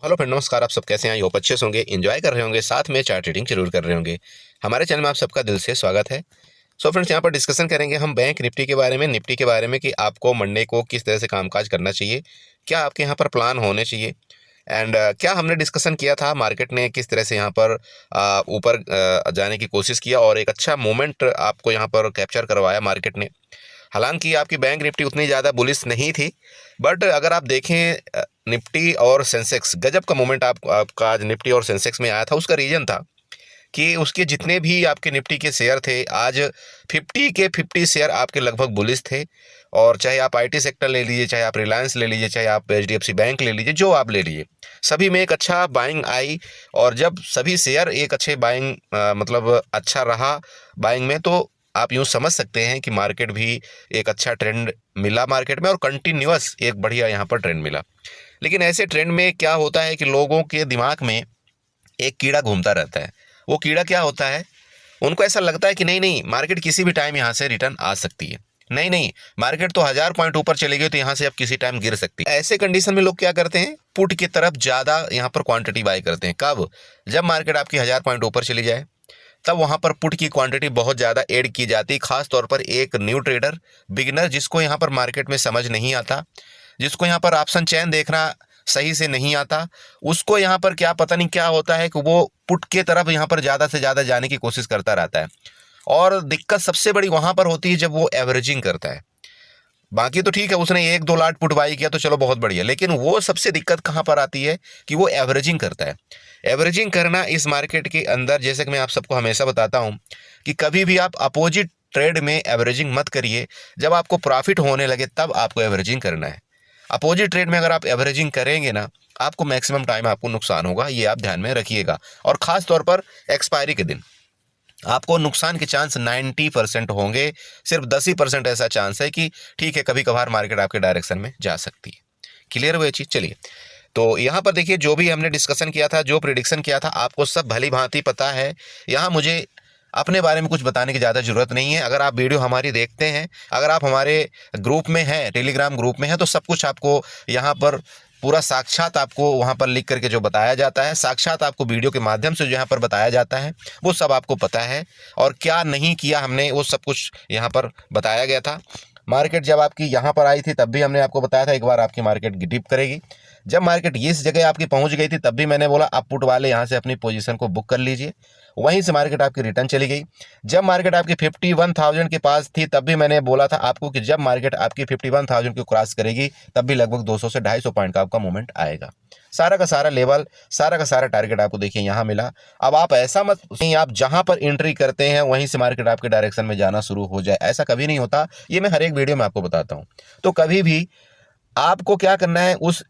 Hello friend, नमस्कार। आप सब कैसे हैं? आई होप अच्छे से होंगे, एंजॉय कर रहे होंगे, साथ में चार्ट रीडिंग जरूर कर रहे होंगे। हमारे चैनल में आप सबका दिल से स्वागत है। सो फ्रेंड्स, यहाँ पर डिस्कशन करेंगे हम बैंक निफ्टी के बारे में, निफ्टी के बारे में कि आपको मंडे को किस तरह से कामकाज करना चाहिए, क्या आपके यहाँ पर प्लान होने चाहिए। एंड क्या हमने डिस्कशन किया था, मार्केट ने किस तरह से यहाँ पर ऊपर जाने की कोशिश किया और एक अच्छा मोमेंट आपको यहाँ पर कैप्चर करवाया मार्केट ने। हालांकि आपकी बैंक निफ्टी उतनी ज़्यादा बुलिश नहीं थी, बट अगर आप देखें निफ्टी और सेंसेक्स, गजब का मोमेंट आपका आज निफ्टी और सेंसेक्स में आया था। उसका रीज़न था कि उसके जितने भी आपके निफ्टी के शेयर थे, आज 50 के 50 शेयर आपके लगभग बुलिश थे। और चाहे आप आईटी सेक्टर ले लीजिए, चाहे आप रिलायंस ले लीजिए, चाहे आप एचडीएफसी बैंक ले लीजिए, जो आप ले लीजिए, सभी में एक अच्छा बाइंग आई। और जब सभी शेयर एक अच्छे बाइंग मतलब अच्छा रहा बाइंग में, तो आप यूँ समझ सकते हैं कि मार्केट भी एक अच्छा ट्रेंड मिला मार्केट में, और कंटिन्यूअस एक बढ़िया यहाँ पर ट्रेंड मिला। लेकिन ऐसे ट्रेंड में क्या होता है कि लोगों के दिमाग में एक कीड़ा घूमता रहता है। वो कीड़ा क्या होता है? उनको ऐसा लगता है कि नहीं नहीं, मार्केट किसी भी टाइम यहाँ से रिटर्न आ सकती है। नहीं नहीं, मार्केट तो 1000 पॉइंट ऊपर चले गई, तो यहाँ से अब किसी टाइम गिर सकती है। ऐसे कंडीशन में लोग क्या करते हैं? पुट की तरफ ज़्यादा यहाँ पर क्वांटिटी बाई करते हैं। कब? जब मार्केट आपकी 1000 पॉइंट ऊपर चली जाए, तब वहाँ पर पुट की क्वांटिटी बहुत ज़्यादा ऐड की जाती है। खास तौर पर एक न्यू ट्रेडर, बिगिनर, जिसको यहाँ पर मार्केट में समझ नहीं आता, जिसको यहाँ पर ऑप्शन चेन देखना सही से नहीं आता, उसको यहाँ पर क्या पता नहीं क्या होता है कि वो पुट के तरफ यहाँ पर ज़्यादा से ज़्यादा जाने की कोशिश करता रहता है। और दिक्कत सबसे बड़ी वहाँ पर होती है जब वो एवरेजिंग करता है। बाकी तो ठीक है, उसने 1-2 लाट पुट बाई किया तो चलो बहुत बढ़िया, लेकिन वो सबसे दिक्कत कहाँ पर आती है कि वो एवरेजिंग करता है। एवरेजिंग करना इस मार्केट के अंदर, जैसे कि मैं आप सबको हमेशा बताता हूँ कि कभी भी आप अपोजिट ट्रेड में एवरेजिंग मत करिए। जब आपको प्रॉफिट होने लगे तब आपको एवरेजिंग करना है। अपोजिट ट्रेड में अगर आप एवरेजिंग करेंगे ना, आपको मैक्सिमम टाइम आपको नुकसान होगा, ये आप ध्यान में रखिएगा। और ख़ास तौर पर एक्सपायरी के दिन आपको नुकसान के चांस 90% होंगे। सिर्फ 10% ऐसा चांस है कि ठीक है, कभी कभार मार्केट आपके डायरेक्शन में जा सकती है। क्लियर हुई चीज़? चलिए, तो यहाँ पर देखिए, जो भी हमने डिस्कशन किया था, जो प्रिडिक्शन किया था, आपको सब भली भांति पता है। यहाँ मुझे अपने बारे में कुछ बताने की ज़्यादा ज़रूरत नहीं है। अगर आप वीडियो हमारी देखते हैं, अगर आप हमारे ग्रुप में हैं, टेलीग्राम ग्रुप में हैं, तो सब कुछ आपको यहाँ पर पूरा साक्षात आपको वहाँ पर लिख करके जो बताया जाता है, साक्षात आपको वीडियो के माध्यम से जो यहाँ पर बताया जाता है, वो सब आपको पता है। और क्या नहीं किया हमने, वो सब कुछ यहाँ पर बताया गया था। मार्केट जब आपकी यहाँ पर आई थी तब भी हमने आपको बताया था एक बार आपकी मार्केट डिप करेगी। जब मार्केट इस जगह आपकी पहुँच गई थी तब भी मैंने बोला आप पुट वाले यहाँ से अपनी पोजीशन को बुक कर लीजिए। वहीं से मार्केट आपकी रिटर्न चली गई। जब मार्केट आपकी 51,000 के पास थी तब भी मैंने बोला था आपको कि जब मार्केट आपकी 51,000 को क्रॉस करेगी तब भी लगभग 200 से 250 पॉइंट का आपका मूवमेंट आएगा। सारा का सारा लेवल, सारा का सारा टारगेट आपको देखिए यहाँ मिला। अब आप ऐसा मत नहीं, आप जहां पर एंट्री करते हैं वहीं से मार्केट आपके डायरेक्शन में जाना शुरू हो जाए, ऐसा कभी नहीं होता। ये मैं हर एक वीडियो में आपको बताता हूं। तो कभी भी आपको क्या करना है, उस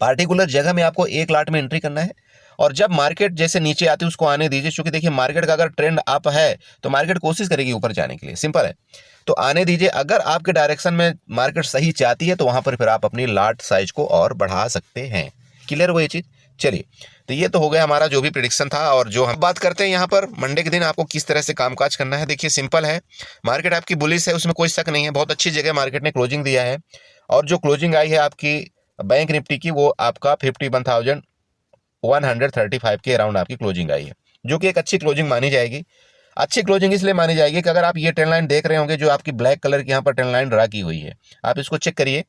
पार्टिकुलर जगह में आपको 1 लाट में एंट्री करना है। और जब मार्केट जैसे नीचे आती है उसको आने दीजिए, क्योंकि देखिए मार्केट का अगर ट्रेंड अप है तो मार्केट कोशिश करेगी ऊपर जाने के लिए, सिंपल है। तो आने दीजिए। अगर आपके डायरेक्शन में मार्केट सही चाहती है तो वहां पर फिर आप अपनी लाट साइज को और बढ़ा सकते हैं। क्लियर हो ये चीज? चलिए, तो ये तो हो गया हमारा जो भी प्रिडिक्शन था। और जो हम बात करते हैं यहाँ पर मंडे के दिन आपको किस तरह से कामकाज करना है, देखिए सिंपल है। मार्केट आपकी बुलिश है, उसमें कोई शक नहीं है। बहुत अच्छी जगह मार्केट ने क्लोजिंग दिया है। और जो क्लोजिंग आई है आपकी बैंक निफ्टी की, वो आपका 51,135 के अराउंड आपकी क्लोजिंग आई है, जो कि एक अच्छी क्लोजिंग मानी जाएगी। अच्छी क्लोजिंग इसलिए मानी जाएगी कि अगर आप ये ट्रेंड लाइन देख रहे होंगे, जो आपकी ब्लैक कलर की यहाँ पर ट्रेंड लाइन ड्रा की हुई है, आप इसको चेक करिए।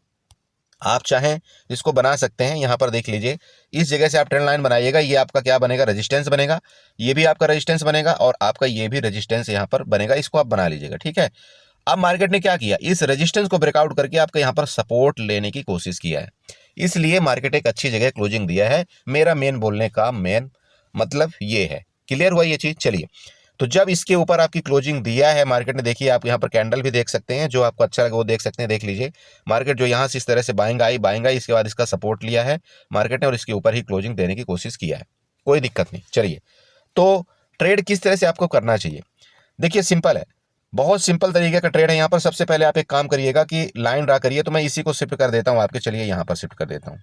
आप चाहें इसको बना सकते हैं, यहाँ पर देख लीजिए। इस जगह से आप ट्रेंड लाइन बनाइएगा, ये आपका क्या बनेगा? रेजिस्टेंस बनेगा। ये भी आपका रेजिस्टेंस बनेगा और आपका ये भी रेजिस्टेंस यहाँ पर बनेगा। इसको आप बना लीजिएगा, ठीक है। अब मार्केट ने क्या किया, इस रेजिस्टेंस को ब्रेकआउट करके आपके यहाँ पर सपोर्ट लेने की कोशिश किया है। इसलिए मार्केट एक अच्छी जगह क्लोजिंग दिया है। मेरा मेन बोलने का मेन मतलब ये है। क्लियर हुआ ये चीज? चलिए, तो जब इसके ऊपर आपकी क्लोजिंग दिया है मार्केट ने, देखिए आप यहाँ पर कैंडल भी देख सकते हैं, जो आपको अच्छा लगे वो देख सकते हैं। देख लीजिए, मार्केट जो यहाँ से इस तरह से बाइंग आई, इसके बाद इसका सपोर्ट लिया है मार्केट ने और इसके ऊपर ही क्लोजिंग देने की कोशिश किया है। कोई दिक्कत नहीं। चलिए, तो ट्रेड किस तरह से आपको करना चाहिए, देखिए सिंपल है। बहुत सिंपल तरीके का ट्रेड है। यहाँ पर सबसे पहले आप एक काम करिएगा कि लाइन ड्रा करिए। तो मैं इसी को शिफ्ट कर देता हूँ आपके, चलिए यहाँ पर शिफ्ट कर देता हूँ,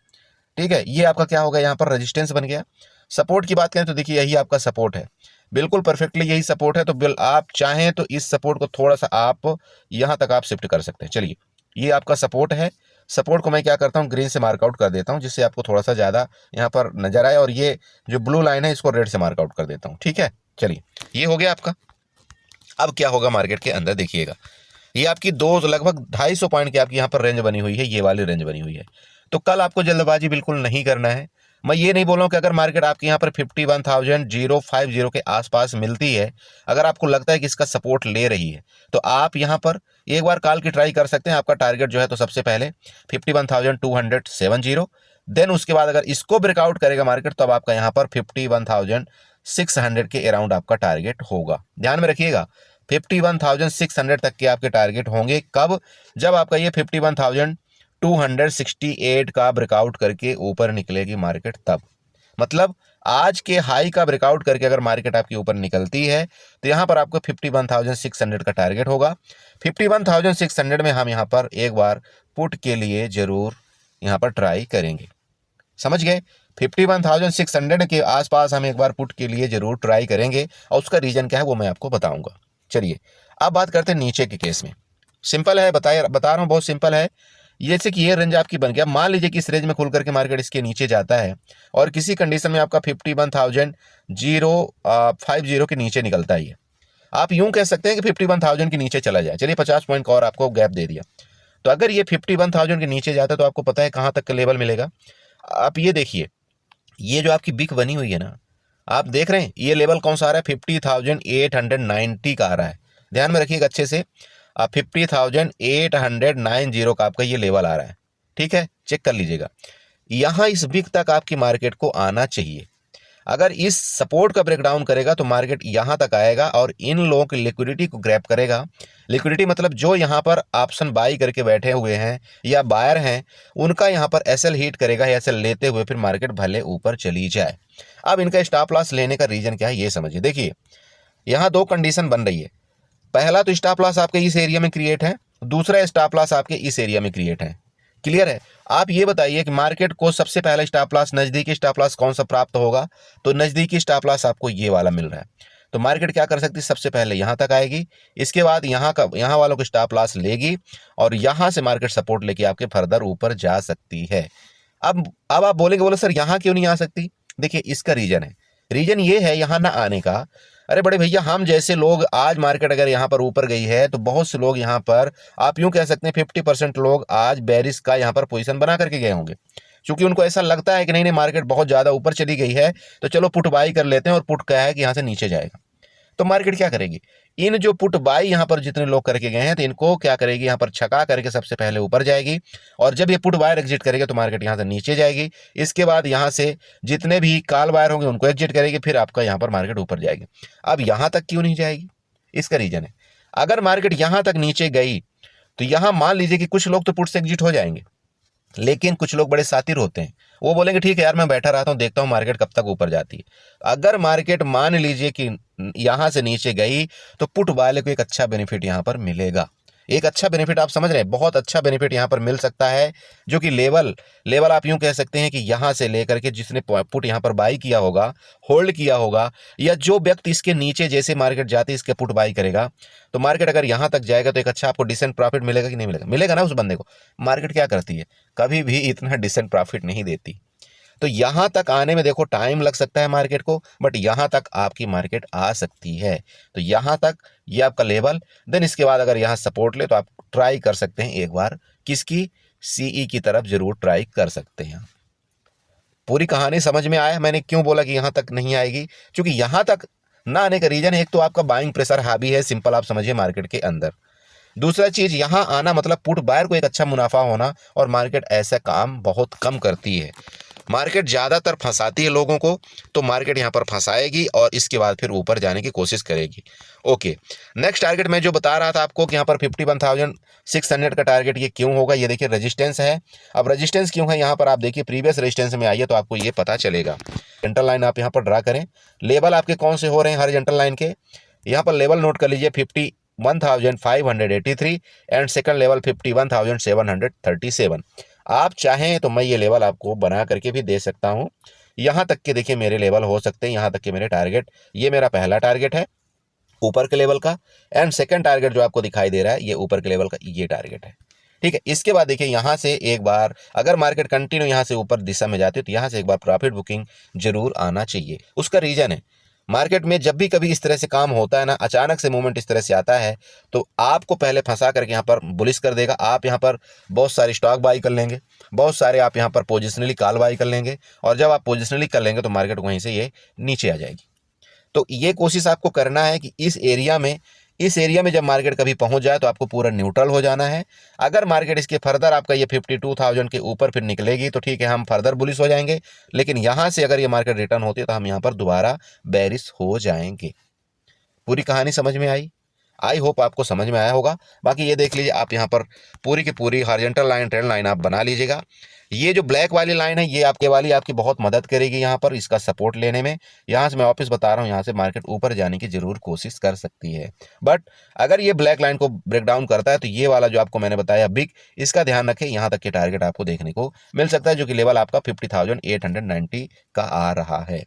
ठीक है। ये आपका क्या होगा, यहाँ पर रेजिस्टेंस बन गया। सपोर्ट की बात करें तो देखिए यही आपका सपोर्ट है, बिल्कुल परफेक्टली यही सपोर्ट है। तो आप चाहें तो इस सपोर्ट को थोड़ा सा आप यहाँ तक आप शिफ्ट कर सकते हैं। चलिए, ये आपका सपोर्ट है सपोर्ट को मैं क्या करता हूँ, ग्रीन से मार्कआउट कर देता हूँ, जिससे आपको थोड़ा सा ज़्यादा यहाँ पर नजर आए, और ये जो ब्लू लाइन है इसको रेड से मार्कआउट कर देता हूँ। ठीक है, चलिए ये हो गया आपका। अब क्या होगा मार्केट के अंदर देखिएगा, ये आपकी दो लगभग 250 पॉइंट की आपकी यहाँ पर रेंज बनी हुई है, ये वाली रेंज बनी हुई है। तो कल आपको जल्दबाजी बिल्कुल नहीं करना है। मैं ये नहीं बोल रहा हूँ कि अगर मार्केट आपके यहाँ पर 51,050 के आसपास मिलती है, अगर आपको लगता है कि इसका सपोर्ट ले रही है, तो आप यहाँ पर एक बार कॉल की ट्राई कर सकते हैं। आपका टारगेट जो है तो सबसे पहले 51,270, देन उसके बाद अगर इसको ब्रेकआउट करेगा मार्केट, तो अब आपका यहाँ पर 51,600 के अराउंड आपका टारगेट होगा। ध्यान में रखिएगा, 51,600 तक के आपके टारगेट होंगे। कब? जब आपका ये 51,268 का ब्रेकआउट करके ऊपर निकलेगी मार्केट, तब। मतलब आज के हाई का ब्रेकआउट करके अगर मार्केट आपके ऊपर निकलती है, तो यहां पर आपको 51,600 का टारगेट होगा। 51,600 में हम यहां पर एक बार पुट के लिए जरूर यहां पर ट्राई करेंगे। समझ गए? 51,600 के आसपास हम एक बार पुट के लिए जरूर ट्राई करेंगे, और उसका रीजन क्या है वो मैं आपको बताऊंगा। चलिए अब बात करते हैं नीचे के केस में। सिंपल है, बता रहा हूं, बहुत सिंपल है। जैसे कि ये रेंज आपकी बन गया, मान लीजिए कि इस रेंज में खुल करके मार्केट इसके नीचे जाता है, और किसी कंडीशन में आपका 51,050 के नीचे निकलता है। आप यूं कह सकते हैं कि 51,000 के नीचे चला जाए। चलिए 50 पॉइंट का और आपको गैप दे दिया। तो अगर ये 51,000 के नीचे जाता है, तो आपको पता है कहां तक का लेवल मिलेगा। आप ये देखिए, ये जो आपकी बिक बनी हुई है ना, आप देख रहे हैं ये लेवल कौन सा आ रहा है, 50,890 का आ रहा है। ध्यान में रखिएगा अच्छे से, 50,890 का आपका ये लेवल आ रहा है। ठीक है, चेक कर लीजिएगा। यहां इस बिक तक आपकी मार्केट को आना चाहिए। अगर इस सपोर्ट का ब्रेकडाउन करेगा तो मार्केट यहां तक आएगा और इन लोगों की लिक्विडिटी को ग्रैब करेगा। लिक्विडिटी मतलब जो यहां पर ऑप्शन बाई करके बैठे हुए हैं या बायर हैं, उनका यहां पर एसएल हिट करेगा, एसएल लेते हुए फिर मार्केट भले ऊपर चली जाए। अब इनका स्टॉप लॉस लेने का रीजन क्या है ये समझिए। देखिए यहां दो कंडीशन बन रही है। पहला तो स्टॉप लॉस आपके इस एरिया में क्रिएट है, दूसरा स्टॉप लॉस आपके इस एरिया में क्रिएट है। क्लियर है? आप ये बताइए कि मार्केट को सबसे पहला स्टॉप लॉस, नजदीकी स्टॉप लॉस कौन सा प्राप्त होगा? तो नजदीकी स्टॉप लॉस आपको ये वाला मिल रहा है। तो मार्केट क्या कर सकती है, सबसे पहले यहां तक आएगी, इसके बाद यहां वालों को स्टॉप लॉस लेगी, और यहां से मार्केट सपोर्ट लेके आपके फर्दर ऊपर जा सकती है। अब आप बोलेंगे, बोले सर यहां क्यों नहीं आ सकती? देखिए इसका रीजन है, रीजन ये है यहां ना आने का। अरे बड़े भैया, हम जैसे लोग, आज मार्केट अगर यहां पर ऊपर गई है तो बहुत से लोग यहां पर, आप यूं कह सकते हैं 50% लोग आज बेरिस का यहां पर पोजीशन बना करके गए होंगे, क्योंकि उनको ऐसा लगता है कि नहीं नहीं मार्केट बहुत ज्यादा ऊपर चली गई है, तो चलो पुट बाई कर लेते हैं, और पुट क्या है कि यहां से नीचे जाएगा। तो मार्केट क्या करेगी, इन जो पुट बाई यहां पर जितने लोग करके गए हैं, तो इनको क्या करेगी, यहां पर छका करके सबसे पहले ऊपर जाएगी, और जब ये पुट बायर एग्जिट करेगा तो मार्केट यहां से नीचे जाएगी। इसके बाद यहां से जितने भी कॉल बायर होंगे उनको एग्जिट करेगी, फिर आपका यहां पर मार्केट ऊपर जाएगी। अब यहां तक क्यों नहीं जाएगी, इसका रीजन है, अगर मार्केट यहां तक नीचे गई तो यहां मान लीजिए कि कुछ लोग तो पुट से एग्जिट हो जाएंगे, लेकिन कुछ लोग बड़े शातिर होते हैं, वो बोलेंगे ठीक है यार मैं बैठा रहता हूं, देखता हूं मार्केट कब तक ऊपर जाती है। अगर मार्केट मान लीजिए कि यहां से नीचे गई, तो पुट वाले को एक अच्छा बेनिफिट यहां पर मिलेगा। एक अच्छा बेनिफिट, आप समझ रहे हैं, बहुत अच्छा बेनिफिट यहां पर मिल सकता है, जो कि लेवल आप यूं कह सकते हैं कि यहां से लेकर के जिसने पुट यहां पर बाई किया होगा, होल्ड किया होगा, या जो व्यक्ति इसके नीचे जैसे मार्केट जाती है इसके पुट बाई करेगा, तो मार्केट अगर यहां तक जाएगा तो एक अच्छा आपको डिसेंट प्रॉफिट मिलेगा कि नहीं मिलेगा? मिलेगा ना उस बंदे को। मार्केट क्या करती है, कभी भी इतना डिसेंट प्रॉफिट नहीं देती। तो यहां तक आने में देखो टाइम लग सकता है मार्केट को, बट यहां तक आपकी मार्केट आ सकती है। तो यहां तक ये आपका लेवल, देन इसके बाद अगर यहां सपोर्ट ले तो आप ट्राई कर सकते हैं एक बार, किसकी, सीई की तरफ जरूर ट्राई कर सकते हैं। पूरी कहानी समझ में आया मैंने क्यों बोला कि यहां तक नहीं आएगी? क्योंकि यहां तक ना आने का रीजन, एक तो आपका बाइंग प्रेशर हावी है, सिंपल आप समझिए मार्केट के अंदर। दूसरा चीज, यहां आना मतलब पुट बायर को एक अच्छा मुनाफा होना, और मार्केट ऐसा काम बहुत कम करती है। मार्केट ज़्यादातर फंसाती है लोगों को, तो मार्केट यहाँ पर फंसाएगी और इसके बाद फिर ऊपर जाने की कोशिश करेगी। ओके, नेक्स्ट टारगेट मैं जो बता रहा था आपको कि यहाँ पर 51,600 का टारगेट ये क्यों होगा, ये देखिए रेजिस्टेंस है। अब रेजिस्टेंस क्यों है, यहाँ पर आप देखिए प्रीवियस रेजिस्टेंस में आइए तो आपको ये पता चलेगा। हॉरिजॉन्टल लाइन आप यहाँ पर ड्रा करें, लेवल आपके कौन से हो रहे हैं हॉरिजॉन्टल लाइन के, यहाँ पर लेवल नोट कर लीजिए 51,583 एंड सेकंड लेवल 51,737। आप चाहें तो मैं ये लेवल आपको बना करके भी दे सकता हूं। यहां तक के देखिए मेरे लेवल हो सकते हैं, यहां तक के मेरे टारगेट, ये मेरा पहला टारगेट है ऊपर के लेवल का, एंड सेकंड टारगेट जो आपको दिखाई दे रहा है ये ऊपर के लेवल का, ये टारगेट है। ठीक है। इसके बाद देखिए यहाँ से एक बार अगर मार्केट कंटिन्यू यहाँ से ऊपर दिशा में जाती है तो यहाँ से एक बार प्रॉफिट बुकिंग जरूर आना चाहिए। उसका रीजन है, मार्केट में जब भी कभी इस तरह से काम होता है ना, अचानक से मूवमेंट इस तरह से आता है तो आपको पहले फंसा करके यहाँ पर बुलिश कर देगा। आप यहाँ पर बहुत सारे स्टॉक बाई कर लेंगे, बहुत सारे आप यहाँ पर पोजिशनली कॉल बाई कर लेंगे, और जब आप पोजिशनली कर लेंगे तो मार्केट वहीं से ये नीचे आ जाएगी। तो ये कोशिश आपको करना है कि इस एरिया में जब मार्केट कभी पहुंच जाए तो आपको पूरा न्यूट्रल हो जाना है। अगर मार्केट इसके फर्दर आपका ये 52,000 के ऊपर फिर निकलेगी तो ठीक है, हम फर्दर बुलिश हो जाएंगे, लेकिन यहां से अगर ये मार्केट रिटर्न होती है तो हम यहां पर दोबारा बेरिश हो जाएंगे। पूरी कहानी समझ में आई होप आपको समझ में आया होगा। बाकी ये देख लीजिए, आप यहाँ पर पूरी की पूरी हॉरिजॉन्टल लाइन, ट्रेंड लाइन आप बना लीजिएगा। ये जो ब्लैक वाली लाइन है ये आपकी बहुत मदद करेगी यहाँ पर इसका सपोर्ट लेने में। यहाँ से मैं वापस बता रहा हूँ, यहाँ से मार्केट ऊपर जाने की जरूर कोशिश कर सकती है, बट अगर ये ब्लैक लाइन को ब्रेक डाउन करता है तो ये वाला जो आपको मैंने बताया बिग, इसका ध्यान रखें, यहाँ तक के टारगेट आपको देखने को मिल सकता है, जो कि लेवल आपका 50,890 का आ रहा है।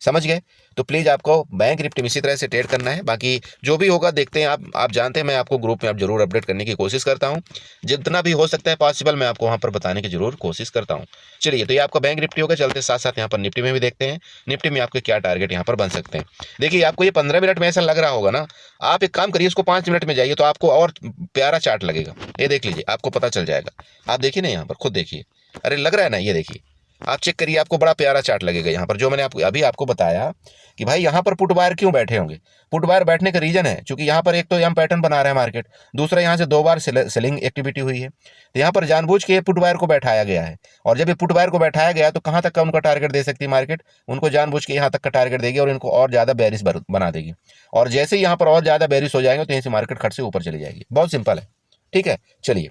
समझ गए? तो प्लीज़ आपको बैंक निफ्टी में इसी तरह से ट्रेड करना है। बाकी जो भी होगा देखते हैं, आप जानते हैं मैं आपको ग्रुप में आप जरूर अपडेट करने की कोशिश करता हूं, जितना भी हो सकता है पॉसिबल मैं आपको वहां पर बताने की जरूर कोशिश करता हूं। चलिए, तो ये आपका बैंक निफ्टी होगा। चलते साथ साथ यहाँ पर निफ्टी में भी देखते हैं, निफ्टी में आपके क्या टारगेट यहाँ पर बन सकते हैं। देखिए, आपको ये 15 मिनट में ऐसा लग रहा होगा ना, आप एक काम करिए, इसको 5 मिनट में जाइए तो आपको और प्यारा चार्ट लगेगा। ये देख लीजिए, आपको पता चल जाएगा। आप देखिए ना, यहाँ पर खुद देखिए, अरे लग रहा है ना, ये देखिए, आप चेक करिए, आपको बड़ा प्यारा चार्ट लगेगा यहाँ पर। जो मैंने आपको बताया कि भाई यहाँ पर पुट बायर क्यों बैठे होंगे, पुट बायर बैठने का रीजन है क्योंकि यहाँ पर एक तो यम पैटर्न बना रहा है मार्केट, दूसरा यहाँ से 2 बार सेलिंग एक्टिविटी हुई है, तो यहाँ पर जानबूझ के पुट बायर को बैठाया गया है। और जब ये पुट बायर को बैठाया गया तो कहाँ तक का उनका टारगेट दे सकती है मार्केट, उनको जानबूझ के यहाँ तक का टारगेट देगी और इनको और ज्यादा बेरिश बना देगी। और जैसे ही यहाँ पर और ज्यादा बेरिश हो जाएंगे तो यहीं से मार्केट खट से ऊपर चली जाएगी। बहुत सिंपल है, ठीक है। चलिए,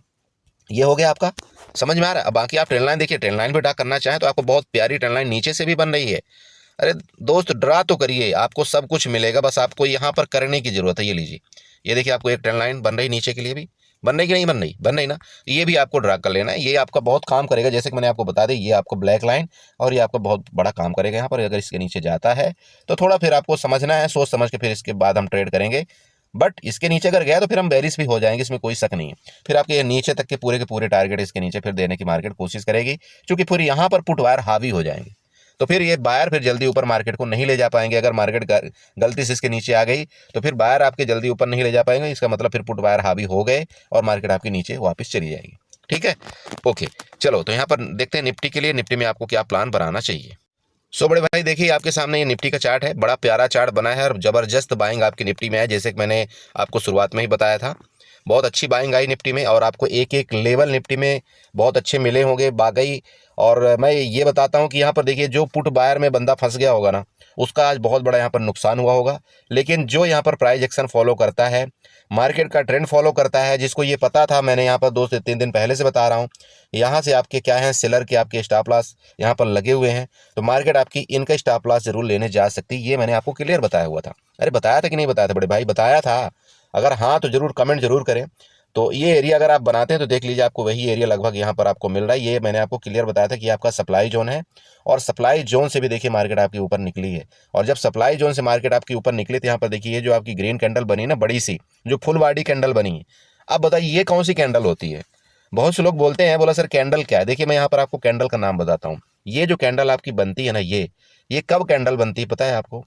ये हो गया आपका, समझ में आ रहा है। अब बाकी आप ट्रेंड लाइन देखिए, ट्रेंड लाइन भी ड्रा करना चाहें तो आपको बहुत प्यारी ट्रेंड लाइन नीचे से भी बन रही है। अरे दोस्त, ड्रा तो करिए, आपको सब कुछ मिलेगा, बस आपको यहाँ पर करने की जरूरत है। ये लीजिए, ये देखिए, आपको एक ट्रेंड लाइन बन रही नीचे के लिए भी, बन रही कि नहीं बन रही ना, ये भी आपको ड्रा कर लेना है। ये आपका बहुत काम करेगा, जैसे कि मैंने आपको बता दी, ये आपको ब्लैक लाइन और ये आपका बहुत बड़ा काम करेगा यहाँ पर। अगर इसके नीचे जाता है तो थोड़ा फिर आपको समझना है, सोच समझ के फिर इसके बाद हम ट्रेड करेंगे। बट इसके नीचे अगर गया तो फिर हम बेरिश भी हो जाएंगे, इसमें कोई शक नहीं है। फिर आपके नीचे तक के पूरे टारगेट इसके नीचे फिर देने की मार्केट कोशिश करेगी, क्योंकि फिर यहाँ पर पुट वायर हावी हो जाएंगे, तो फिर ये बायर फिर जल्दी ऊपर मार्केट को नहीं ले जा पाएंगे। अगर मार्केट गलती से इसके नीचे आ गई तो फिर बायर आपके जल्दी ऊपर नहीं ले जा पाएंगे, इसका मतलब फिर पुट वायर हावी हो गए और मार्केट आपके नीचे वापस चली जाएगी। ठीक है, ओके। चलो, तो यहाँ पर देखते हैं निफ्टी के लिए, निफ्टी में आपको क्या प्लान बनाना चाहिए। बड़े भाई देखिए, आपके सामने ये निफ्टी का चार्ट है, बड़ा प्यारा चार्ट बना है और जबरदस्त बाइंग आपकी निफ्टी में है, जैसे कि मैंने आपको शुरुआत में ही बताया था। बहुत अच्छी बाइंग आई निफ्टी में और आपको एक एक लेवल निफ्टी में बहुत अच्छे मिले होंगे बागई। और मैं ये बताता हूँ कि यहाँ पर देखिए, जो पुट बायर में बंदा फंस गया होगा ना, उसका आज बहुत बड़ा यहाँ पर नुकसान हुआ होगा। लेकिन जो यहाँ पर प्राइस एक्शन फॉलो करता है, मार्केट का ट्रेंड फॉलो करता है, जिसको ये पता था, मैंने यहाँ पर 2 से 3 दिन पहले से बता रहा हूँ, यहाँ से आपके क्या है, सेलर के आपके स्टॉप लॉस यहाँ पर लगे हुए हैं, तो मार्केट आपकी इनका स्टॉप लॉस जरूर लेने जा सकती है। ये मैंने आपको क्लियर बताया हुआ था। अरे बताया था कि नहीं बताया था बड़े भाई? बताया था। अगर हाँ तो जरूर कमेंट जरूर करें। तो ये एरिया अगर आप बनाते हैं तो देख लीजिए, आपको वही एरिया लगभग यहाँ पर आपको मिल रहा है। ये मैंने आपको क्लियर बताया था कि आपका सप्लाई जोन है, और सप्लाई जोन से भी देखिए मार्केट आपके ऊपर निकली है। और जब सप्लाई जोन से मार्केट आपके ऊपर निकली तो यहाँ पर देखिए, ये जो आपकी ग्रीन कैंडल बनी ना, बड़ी सी जो फुल बॉडी कैंडल बनी है, अब बताइए ये कौन सी कैंडल होती है? बहुत से लोग बोलते हैं, बोला सर कैंडल क्या है? देखिए, मैं यहाँ पर आपको कैंडल का नाम बताता हूँ। ये जो कैंडल आपकी बनती है ना, ये कब कैंडल बनती है पता है आपको?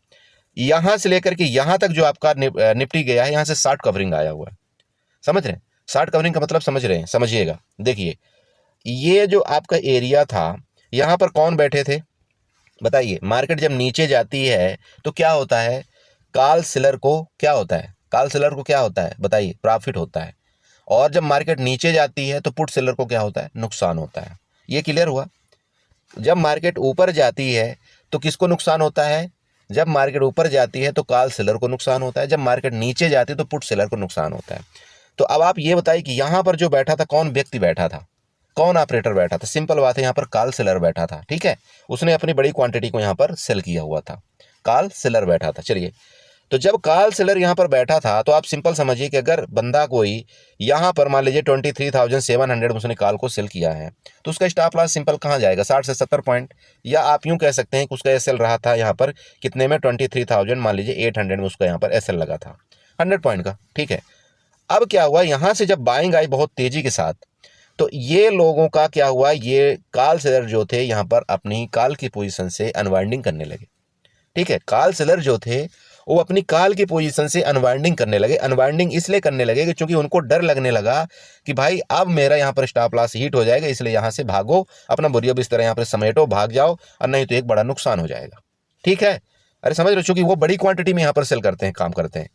यहाँ से लेकर के यहाँ तक जो आपका निफ्टी गया है, यहाँ से शॉर्ट कवरिंग आया हुआ है। समझ रहे हैं? शॉर्ट कवरिंग का मतलब समझ रहे हैं? समझिएगा। देखिए, ये जो आपका एरिया था, यहाँ पर कौन बैठे थे बताइए? मार्केट जब नीचे जाती है तो क्या होता है? कॉल सेलर को क्या होता है? कॉल सेलर को क्या होता है बताइए? प्रॉफिट होता है। और जब मार्केट नीचे जाती है तो पुट सेलर को क्या होता है? नुकसान होता है। ये क्लियर हुआ? जब मार्केट ऊपर जाती है तो किसको नुकसान होता है? जब मार्केट ऊपर जाती है तो कॉल सेलर को नुकसान होता है, जब मार्केट नीचे जाती है तो पुट सेलर को नुकसान होता है। तो अब आप ये बताइए कि यहाँ पर जो बैठा था, कौन व्यक्ति बैठा था, कौन ऑपरेटर बैठा था? सिंपल बात है, यहाँ पर कॉल सेलर बैठा था। ठीक है, उसने अपनी बड़ी क्वांटिटी को यहाँ पर सेल किया हुआ था, कॉल सेलर बैठा था। चलिए, तो जब कॉल सेलर यहाँ पर बैठा था तो आप सिंपल समझिए कि अगर बंदा कोई यहाँ पर मान लीजिए 23,700 उसने कॉल को सेल किया है, तो उसका स्टॉप लॉस सिंपल कहाँ जाएगा? 60 से 70 पॉइंट, या आप यूँ कह सकते हैं कि उसका एसएल रहा था यहाँ पर कितने में? 23,000 मान लीजिए 800 में उसका यहाँ पर एसएल लगा था 100 पॉइंट का। ठीक है, अब क्या हुआ? यहाँ से जब बाइंग आई बहुत तेजी के साथ, तो ये लोगों का क्या हुआ, ये कॉल सेलर जो थे यहाँ पर अपनी कॉल की पोजीशन से अनवाइंडिंग करने लगे। ठीक है, कॉल सेलर जो थे वो अपनी कॉल की पोजीशन से अनवाइंडिंग करने लगे। अनवाइंडिंग इसलिए करने लगे कि चूंकि उनको डर लगने लगा कि भाई अब मेरा यहाँ पर स्टॉप लॉस हिट हो जाएगा, इसलिए यहाँ से भागो, अपना बोरिया बिस्तर यहाँ पर समेटो, भाग जाओ, और नहीं तो एक बड़ा नुकसान हो जाएगा। ठीक है, अरे समझ लो, चूंकि वो बड़ी क्वांटिटी में यहाँ पर सेल करते हैं, काम करते हैं।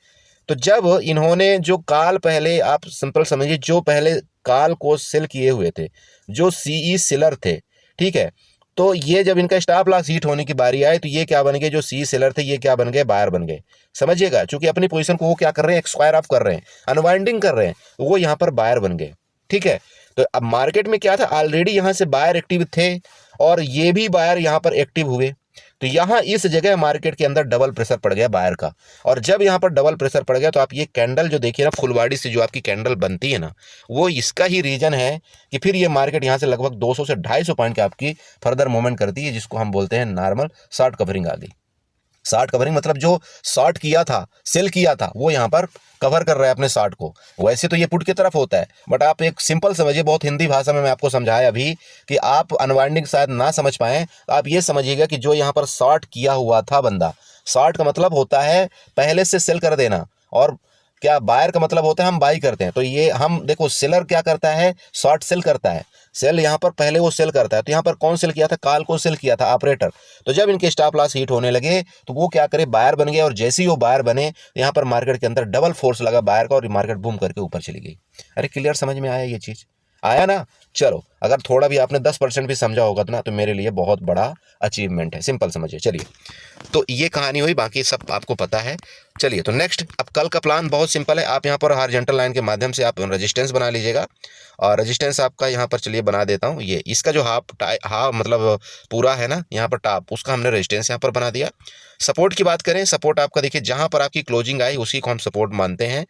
तो जब इन्होंने जो कॉल पहले, आप सिंपल समझिए, जो पहले कॉल को सेल किए हुए थे, जो सीई सेलर थे, ठीक है, तो ये जब इनका स्टॉप लॉस हिट होने की बारी आई तो ये क्या बन गए, जो सी सेलर थे ये क्या बन गए, बायर बन गए। समझिएगा, चूंकि अपनी पोजीशन को वो क्या कर रहे हैं, एक्सक्वायर ऑफ कर रहे हैं, अनवाइंडिंग कर रहे हैं, तो वो यहाँ पर बायर बन गए। ठीक है, तो अब मार्केट में क्या था, ऑलरेडी यहाँ से बायर एक्टिव थे और ये भी बायर यहाँ पर एक्टिव हुए, तो यहाँ इस जगह मार्केट के अंदर डबल प्रेशर पड़ गया बायर का। और जब यहाँ पर डबल प्रेशर पड़ गया तो आप ये कैंडल जो देखिए ना, फुलवाड़ी से जो आपकी कैंडल बनती है ना, वो इसका ही रीजन है कि फिर ये मार्केट यहाँ से लगभग 200 से 250 पॉइंट की आपकी फर्दर मूवमेंट करती है, जिसको हम बोलते हैं नॉर्मल शॉर्ट कवरिंग आ गई। शॉर्ट कवरिंग मतलब जो शॉर्ट किया था, सेल किया था, वो यहाँ पर कवर कर रहा है अपने शॉर्ट को। वैसे तो ये पुट की तरफ होता है, बट आप एक सिंपल समझिए, बहुत हिंदी भाषा में मैं आपको समझाया अभी कि आप अनवाइंडिंग शायद ना समझ पाएं, तो आप ये समझिएगा कि जो यहाँ पर शॉर्ट किया हुआ था बंदा, शॉर्ट का मतलब होता है पहले से सेल कर देना, और क्या बायर का मतलब होता है हम बाई करते हैं। तो ये हम देखो, सेलर क्या करता है, शॉर्ट सेल करता है, सेल यहाँ पर पहले वो सेल करता है। तो यहाँ पर कौन सेल किया था, कॉल को सेल किया था ऑपरेटर। तो जब इनके स्टॉप लॉस हिट होने लगे तो वो क्या करे, बायर बन गए, और जैसे ही वो बायर बने तो यहाँ पर मार्केट के अंदर डबल फोर्स लगा बायर का और मार्केट बूम करके ऊपर चली गई। अरे क्लियर समझ में आया, ये चीज आया ना। चलो, अगर थोड़ा भी आपने 10% भी समझा होगा तो मेरे लिए बहुत बड़ा अचीवमेंट है, सिंपल समझिए। चलिए, तो ये कहानी हुई, बाकी सब आपको पता है। चलिए, तो नेक्स्ट, अब कल का प्लान बहुत सिंपल है। आप यहाँ पर हॉरिजॉन्टल लाइन के माध्यम से आप रेजिस्टेंस बना लीजिएगा, और रेजिस्टेंस आपका यहाँ पर, चलिए बना देता हूँ, ये इसका जो हाफ मतलब पूरा है ना यहाँ पर टॉप, उसका हमने रेजिस्टेंस यहाँ पर बना दिया। सपोर्ट की बात करें, सपोर्ट आपका देखिए जहाँ पर आपकी क्लोजिंग आई उसी को हम सपोर्ट मानते हैं।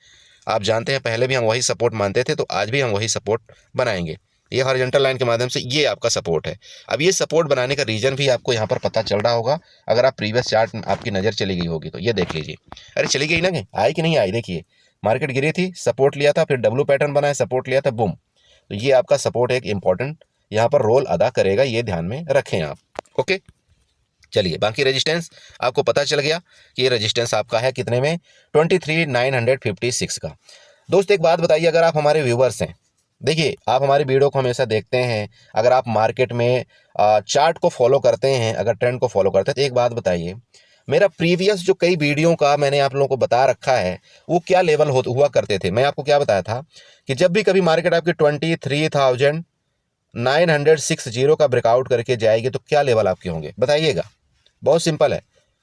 आप जानते हैं पहले भी हम वही सपोर्ट मानते थे, तो आज भी हम वही सपोर्ट बनाएंगे। ये हॉरिजॉन्टल लाइन के माध्यम से ये आपका सपोर्ट है। अब ये सपोर्ट बनाने का रीजन भी आपको यहाँ पर पता चल रहा होगा, अगर आप प्रीवियस चार्ट आपकी नज़र चली गई होगी तो ये देख लीजिए। अरे चली गई ना, आई कि नहीं आई, देखिए मार्केट गिरी थी, सपोर्ट लिया था, फिर डब्लू पैटर्न बनाया, सपोर्ट लिया था, बूम। तो ये आपका सपोर्ट एक इंपॉर्टेंट यहाँ पर रोल अदा करेगा, ये ध्यान में रखें आप। ओके, चलिए, बाकी रेजिस्टेंस आपको पता चल गया कि ये रेजिस्टेंस आपका है कितने में, 23,956 का। दोस्त एक बात बताइए, अगर आप हमारे व्यूवर्स हैं, देखिए आप हमारी वीडियो को हमेशा देखते हैं, अगर आप मार्केट में चार्ट को फॉलो करते हैं, अगर ट्रेंड को फॉलो करते हैं, तो एक बात बताइए, मेरा प्रीवियस जो कई वीडियो का मैंने आप लोगों को बता रखा है वो क्या लेवल हुआ करते थे। मैं आपको क्या बताया था कि जब भी कभी मार्केट आपकी 23,960 का ब्रेकआउट करके जाएगी तो क्या लेवल आपके होंगे, बताइएगा। बहुत सिंपल है,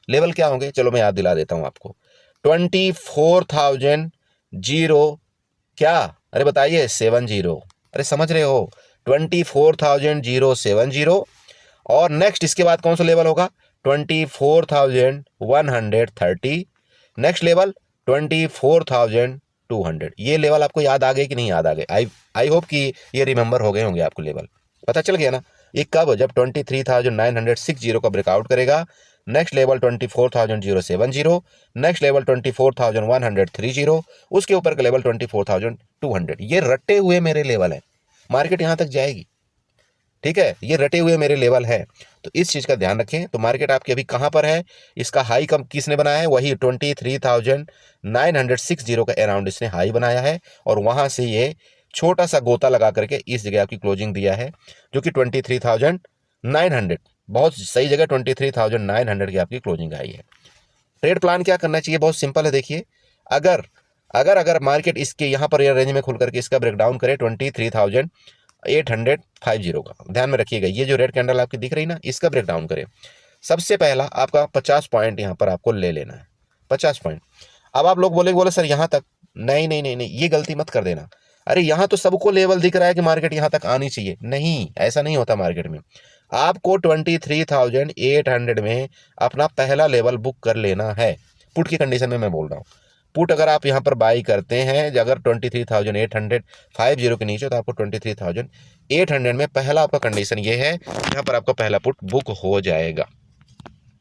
लेवल क्या होंगे, चलो मैं याद दिला देता हूं आपको। 24,000 क्या, अरे बताइए, 70, अरे समझ रहे हो, 24,070। और नेक्स्ट इसके बाद कौन सा लेवल होगा, 24,130। Next level 24,200। ये लेवल आपको याद आ गए कि नहीं याद आ गए, आई होप कि ये रिमेंबर हो गए होंगे, आपको लेवल पता चल गया ना। ये कब, जब 23,960 का ब्रेकआउट करेगा, नेक्स्ट लेवल 24,070, नेक्स्ट लेवल 24,130, उसके ऊपर का लेवल 24,200। ये रटे हुए मेरे लेवल है, मार्केट यहाँ तक जाएगी, ठीक है, ये रटे हुए मेरे लेवल है। तो इस चीज़ का ध्यान रखें। तो मार्केट आपकी अभी कहाँ पर है, इसका हाई कम किसने बनाया है, वही 23,960 का अराउंड इसने हाई बनाया है, और वहाँ से ये छोटा सा गोता लगा करके इस जगह आपकी क्लोजिंग दिया है, जो कि 23,900, बहुत सही जगह 23,900 की आपकी क्लोजिंग आई है। ट्रेड प्लान क्या करना चाहिए, बहुत सिंपल है। देखिए, अगर अगर अगर मार्केट इसके यहाँ पर ये रेंज में खुल करके इसका ब्रेकडाउन करे 23,850 का, ध्यान में रखिएगा, ये जो रेड कैंडल आपकी दिख रही ना, इसका ब्रेकडाउन करे, सबसे पहला आपका 50 पॉइंट यहाँ पर आपको ले लेना है, 50 पॉइंट। अब आप लोग बोले सर यहाँ तक, नहीं नहीं नहीं नहीं, ये गलती मत कर देना। अरे यहाँ तो सबको लेवल दिख रहा है कि मार्केट यहाँ तक आनी चाहिए, नहीं, ऐसा नहीं होता मार्केट में। आपको 23,800 में अपना पहला लेवल बुक कर लेना है, पुट की कंडीशन में मैं बोल रहा हूँ। पुट अगर आप यहाँ पर बाई करते हैं, अगर 23,850 के नीचे, तो आपको 23,800 में पहला आपका कंडीशन ये है, यहाँ पर आपका पहला पुट बुक हो जाएगा,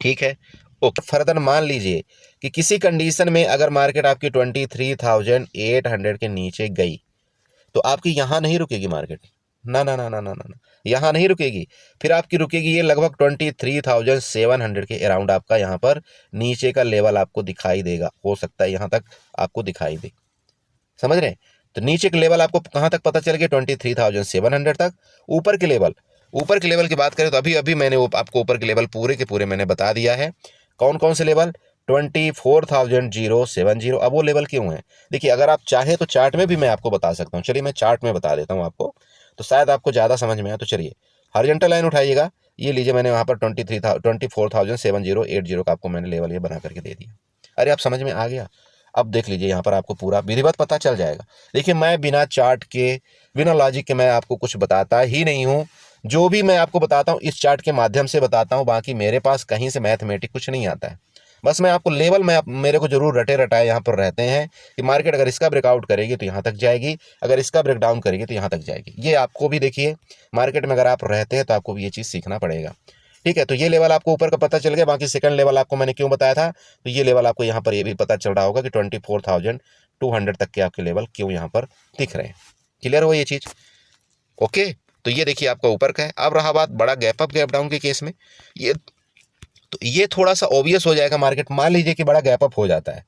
ठीक है। ओके, फर्दर मान लीजिए कि किसी कंडीशन में अगर मार्केट आपकी 23,800 के नीचे गई तो आपकी यहाँ नहीं रुकेगी मार्केट, ना ना ना ना ना ना ना, यहाँ नहीं रुकेगी। फिर आपकी रुकेगी ये लगभग 23,700 के अराउंड आपका यहाँ पर नीचे का लेवल आपको दिखाई देगा, हो सकता है यहाँ तक आपको दिखाई दे, समझ रहे हैं। तो नीचे के लेवल आपको कहाँ तक पता चल गया, 23,700 तक। ऊपर के लेवल की बात करें तो अभी अभी मैंने आपको ऊपर के लेवल पूरे के पूरे मैंने बता दिया है। कौन कौन से लेवल, 24,070। अब वो लेवल क्यों है, देखिए अगर आप चाहें तो चार्ट में भी मैं आपको बता सकता हूँ। चलिए मैं चार्ट में बता देता हूँ आपको, तो शायद आपको ज़्यादा समझ में आए। तो चलिए हॉरिजॉन्टल लाइन उठाइएगा, ये लीजिए मैंने वहाँ पर 24,7080 का आपको मैंने लेवल ये बना करके दे दिया। अरे आप समझ में आ गया। अब देख लीजिए यहाँ पर आपको पूरा विधिवत पता चल जाएगा। देखिए मैं बिना चार्ट के, बिना लॉजिक के मैं आपको कुछ बताता ही नहीं हूँ। जो भी मैं आपको बताता हूँ इस चार्ट के माध्यम से बताता हूँ, बाकी मेरे पास कहीं से मैथमेटिक कुछ नहीं आता है। बस मैं आपको लेवल में मेरे को जरूर रटे रटाए यहाँ पर रहते हैं कि मार्केट अगर इसका ब्रेकआउट करेगी तो यहाँ तक जाएगी, अगर इसका ब्रेकडाउन करेगी तो यहाँ तक जाएगी। ये आपको भी देखिए मार्केट में अगर आप रहते हैं तो आपको भी ये चीज़ सीखना पड़ेगा, ठीक है। तो ये लेवल आपको ऊपर का पता चल गया। बाकी सेकंड लेवल आपको मैंने क्यों बताया था, तो ये लेवल आपको यहाँ पर ये भी पता चल रहा होगा कि 24,200 तक के आपके लेवल क्यों यहाँ पर दिख रहे हैं। क्लियर हो ये चीज़, ओके। तो ये देखिए आपका ऊपर का है। अब रहा बात बड़ा गैप अप गैप डाउन के केस में, ये तो ये थोड़ा सा ऑब्वियस हो जाएगा मार्केट। मान लीजिए कि बड़ा गैप अप हो जाता है,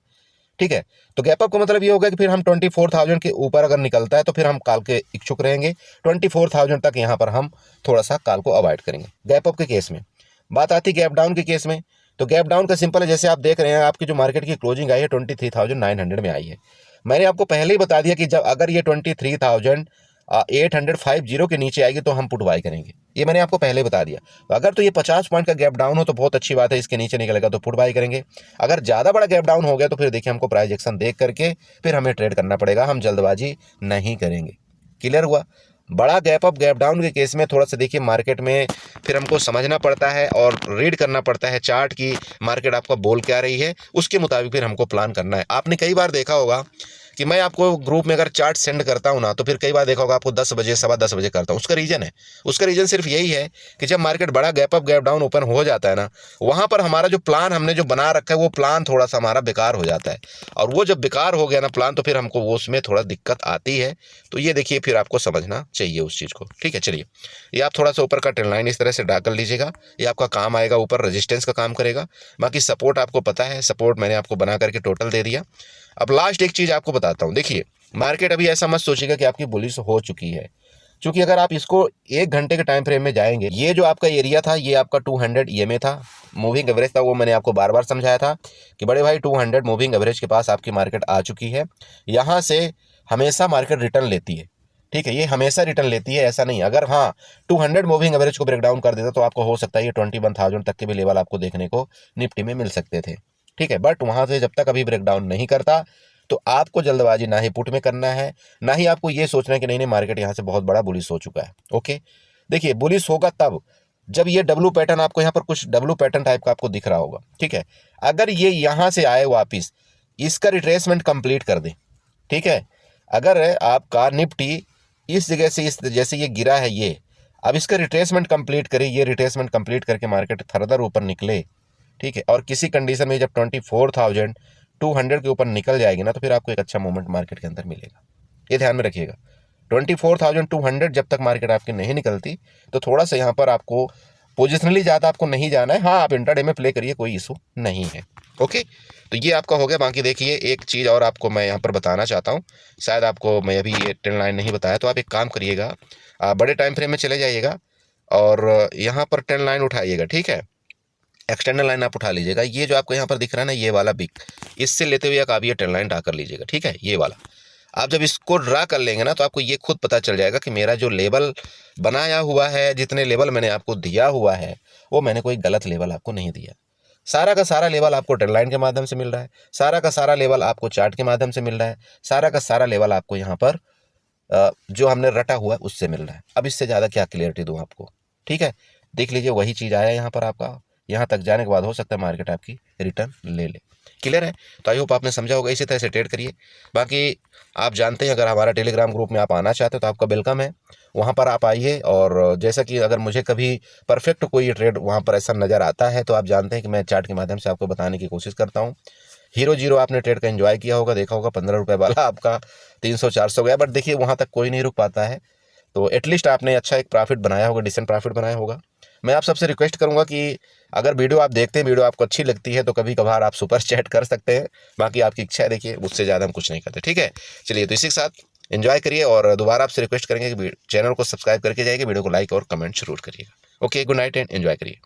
ठीक है, तो गैप अप का मतलब ये होगा कि फिर हम 24,000 के ऊपर अगर निकलता है तो फिर हम काल के इच्छुक रहेंगे। 24,000 तक यहाँ पर हम थोड़ा सा काल को अवॉइड करेंगे गैप अप के केस में। बात आती गैप डाउन के केस में, तो गैप डाउन का सिंपल है, जैसे आप देख रहे हैं आपकी जो मार्केट की क्लोजिंग आई है 23,900 में आई है। मैंने आपको पहले ही बता दिया कि जब अगर ये 23,850 के नीचे आएगी तो हम पुट बाय करेंगे, ये मैंने आपको पहले बता दिया। तो अगर तो ये 50 पॉइंट का गैप डाउन हो तो बहुत अच्छी बात है, इसके नीचे निकलेगा तो पुट बाय करेंगे। अगर ज़्यादा बड़ा गैप डाउन हो गया तो फिर देखिए हमको प्राइस एक्शन देख करके फिर हमें ट्रेड करना पड़ेगा, हम जल्दबाजी नहीं करेंगे। क्लियर हुआ। बड़ा गैप अप गैप डाउन के केस में थोड़ा सा देखिए मार्केट में फिर हमको समझना पड़ता है और रीड करना पड़ता है चार्ट की, मार्केट आपका बोल क्या रही है उसके मुताबिक फिर हमको प्लान करना है। आपने कई बार देखा होगा कि मैं आपको ग्रुप में अगर चार्ट सेंड करता हूं ना तो फिर कई बार देखा होगा आपको 10 बजे 10:15 करता हूं। उसका रीज़न है, उसका रीज़न सिर्फ यही है कि जब मार्केट बड़ा gap up gap down open हो जाता है ना, वहां पर हमारा जो प्लान हमने जो बना रखा है वो प्लान थोड़ा सा हमारा बेकार हो जाता है। और वो जब बेकार हो गया ना प्लान तो फिर हमको वो उसमें थोड़ा दिक्कत आती है। तो ये देखिए फिर आपको समझना चाहिए उस चीज़ को, ठीक है। चलिए ये आप थोड़ा सा ऊपर का ट्रेंड लाइन इस तरह से ड्रा कर लीजिएगा, ये आपका काम आएगा, ऊपर रेजिस्टेंस का काम करेगा। बाकी सपोर्ट आपको पता है, सपोर्ट मैंने आपको बना करके टोटल दे दिया। अब लास्ट एक चीज़ आपको बताता हूँ, देखिए मार्केट अभी ऐसा मत सोचिएगा कि आपकी बुलिश हो चुकी है, क्योंकि अगर आप इसको 1 घंटे के टाइम फ्रेम में जाएंगे, ये जो आपका एरिया था ये आपका 200 ईएमए था, मूविंग एवरेज था, वो मैंने आपको बार बार समझाया था कि बड़े भाई 200 मूविंग एवरेज के पास आपकी मार्केट आ चुकी है। यहाँ से हमेशा मार्केट रिटर्न लेती है, ठीक है, ये हमेशा रिटर्न लेती है, ऐसा नहीं। अगर हाँ 200 मूविंग एवरेज को ब्रेक डाउन कर देता तो आपको हो सकता है ये 21,000 तक के भी लेवल आपको देखने को निफ्टी में मिल सकते थे, ठीक है। बट वहाँ से जब तक अभी ब्रेक डाउन नहीं करता तो आपको जल्दबाजी ना ही पुट में करना है, ना ही आपको ये सोचना है कि नहीं नहीं मार्केट यहाँ से बहुत बड़ा बुलिश हो चुका है। ओके, देखिए बुलिश होगा तब जब ये डब्लू पैटर्न आपको यहाँ पर कुछ डब्लू पैटर्न टाइप का आपको दिख रहा होगा, ठीक है। अगर ये यहाँ से आए वापिस, इसका रिट्रेसमेंट कंप्लीट कर दे, ठीक है। अगर आपका निफ्टी इस जगह से इस जैसे ये गिरा है ये, अब इसका रिट्रेसमेंट कंप्लीट करे, ये रिट्रेसमेंट कंप्लीट करके मार्केट फर्दर ऊपर निकले, ठीक है, और किसी कंडीशन में जब 24,200 के ऊपर निकल जाएगी ना तो फिर आपको एक अच्छा मूवमेंट मार्केट के अंदर मिलेगा, ये ध्यान में रखिएगा। 24,200 जब तक मार्केट आपकी नहीं निकलती तो थोड़ा सा यहाँ पर आपको पोजिशनली ज़्यादा आपको नहीं जाना है। हाँ आप इंट्राडे में प्ले करिए, कोई इशू नहीं है। ओके, तो ये आपका हो गया। बाकी देखिए एक चीज़ और आपको मैं यहाँ पर बताना चाहता हूँ, शायद आपको मैं अभी ये ट्रेंड लाइन नहीं बताया, तो आप एक काम करिएगा, बड़े टाइम फ्रेम में चले जाइएगा और यहाँ पर ट्रेंड लाइन उठाइएगा, ठीक है। एक्सटर्नल लाइन आप उठा लीजिएगा, ये जो आपको यहाँ पर दिख रहा है ना ये वाला बिग, इससे लेते हुए आप ये ट्रेंड लाइन ड्रा कर लीजिएगा, ठीक है। ये वाला आप जब इसको ड्रा कर लेंगे ना तो आपको ये खुद पता चल जाएगा कि मेरा जो लेवल बनाया हुआ है, जितने लेवल मैंने आपको दिया हुआ है वो मैंने कोई गलत लेवल आपको नहीं दिया। सारा का सारा लेवल आपको ट्रेंड लाइन के माध्यम से मिल रहा है, सारा का सारा लेवल आपको चार्ट के माध्यम से मिल रहा है, सारा का सारा लेवल आपको यहाँ पर जो हमने रटा हुआ है उससे मिल रहा है। अब इससे ज़्यादा क्या क्लियरिटी दूँ आपको, ठीक है। देख लीजिए वही चीज़ आया यहाँ पर आपका, यहाँ तक जाने के बाद हो सकता है मार्केट आपकी रिटर्न ले ले। क्लियर है, तो आई होप आपने समझा होगा। इसी तरह से ट्रेड करिए। बाकी आप जानते हैं अगर हमारा टेलीग्राम ग्रुप में आप आना चाहते हो तो आपका वेलकम है, वहाँ पर आप आइए। और जैसा कि अगर मुझे कभी परफेक्ट कोई ट्रेड वहाँ पर ऐसा नज़र आता है तो आप जानते हैं कि मैं चार्ट के माध्यम से आपको बताने की कोशिश करता हूँ। हीरो जीरो आपने ट्रेड का एंजॉय किया होगा, देखा होगा 15 रुपये वाला आपका 300-400 गया, बट देखिए वहाँ तक कोई नहीं रुक पाता है। तो एटलीस्ट आपने अच्छा एक प्रॉफिट बनाया होगा, डिसेंट प्रॉफिट बनाया होगा। मैं आप सबसे रिक्वेस्ट करूंगा कि अगर वीडियो आप देखते हैं, वीडियो आपको अच्छी लगती है तो कभी कभार आप सुपर चैट कर सकते हैं, बाकी आपकी इच्छा है, देखिए उससे ज़्यादा हम कुछ नहीं करते, ठीक है। चलिए, तो इसी के साथ एंजॉय करिए और दोबारा आपसे रिक्वेस्ट करेंगे कि चैनल को सब्सक्राइब करके जाइए, वीडियो को लाइक और कमेंट जरूर करिएगा। Okay, good night and enjoy करिए।